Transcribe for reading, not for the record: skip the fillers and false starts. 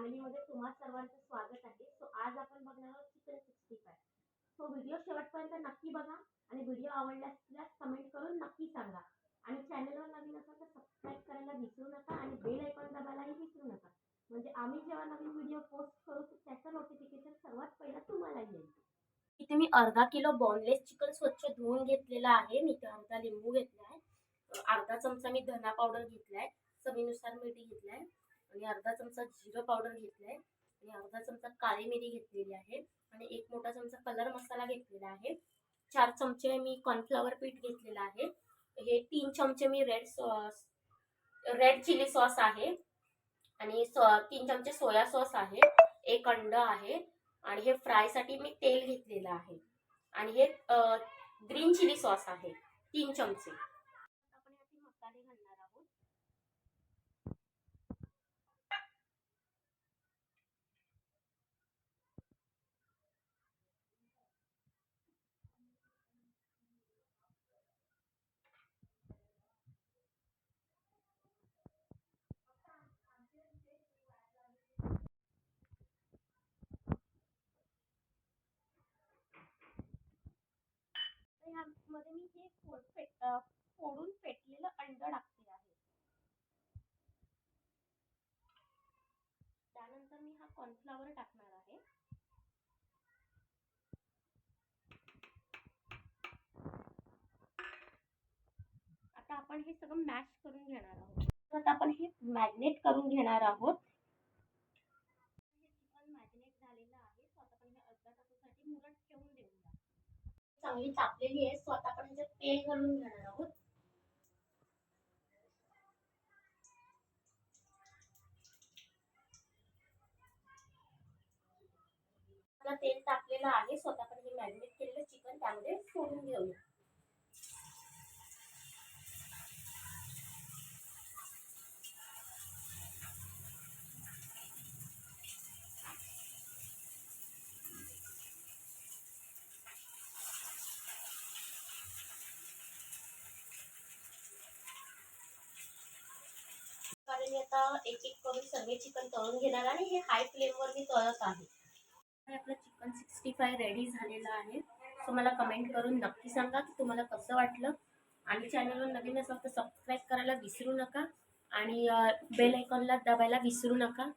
फॅमिलीमध्ये तुम्हा सर्वांचं स्वागत आहे. सो आज आपण बघणार आहोत चिकन 65. सो व्हिडिओ शेवटपर्यंत नक्की बघा आणि व्हिडिओ आवडल्यास कमेंट करून नक्की सांगा. आणि चॅनलवर नवीन असाल तर सबस्क्राईब करायला विसरू नका आणि बेल आयकॉन दाबायलाही विसरू नका. म्हणजे आम्ही जेव्हा नवीन व्हिडिओ पोस्ट करू तर त्याचं नोटिफिकेशन सर्वात पहिला तुम्हाला येईल. इथे मी अर्धा किलो बोनलेस चिकन स्वच्छ धुवून घेतलेला आहे. मी इथे अर्धा लिंबू घेतला आहे, अर्धा चमचा मी धना पावडर घेतलाय, चवीनुसार मीठ घेतलाय आणि अर्धा चमचा जिरं पावडर घेतलाय आणि अर्धा चमचा काळी मिरी घेतलेली आहे आणि एक मोठा चमचा कलर मसाला घेतलेला आहे. 4 चमचे मी कॉर्नफ्लॉवर पीठ घेतलेला आहे. हे 3 चमचे मी रेड चिली सॉस आहे आणि 3 चमचे सोया सॉस आहे, एक अंड आहे आणि हे फ्रायसाठी मी तेल घेतलेलं आहे आणि हे ग्रीन चिली सॉस आहे 3 चमचे. आपण याचे मसाले घालणार आहोत. यामध्ये मी हे फोडून फेटलेलं अंड टाकते आहे. त्यानंतर मी हा कॉर्नफ्लॉवर टाकणार आहे. आता आपण हे सगळं मॅश करून घेणार आहोत. आता आपण हे मॅरिनेट करून घेणार आहोत. हे चिकन मॅरिनेट झालेलं आहे. सो आता आपण हे अर्धा तासासाठी मुरत ठेवून देऊया. चांगली तापलेली आहे. सो आता आपण ह्याच्यात तेल घालून घेणार आहोत. आपलं तेल तापलेलं आहे. सो आता आपण हे मॅरिनेट केलेलं चिकन त्यामध्ये सोडून घेऊया. कारण आता एक एक करून सर्व चिकन तळून घेणार आणि हे हाय फ्लेमवर मी तळत आहे. आपलं चिकन 65 रेडी झालेलं आहे. सो मला कमेंट करून नक्की सांगा की तुम्हाला कसं वाटलं आणि चॅनलवर नवीन असाल तर सबस्क्राईब करायला विसरू नका आणि बेल आयकॉनला दाबायला विसरू नका.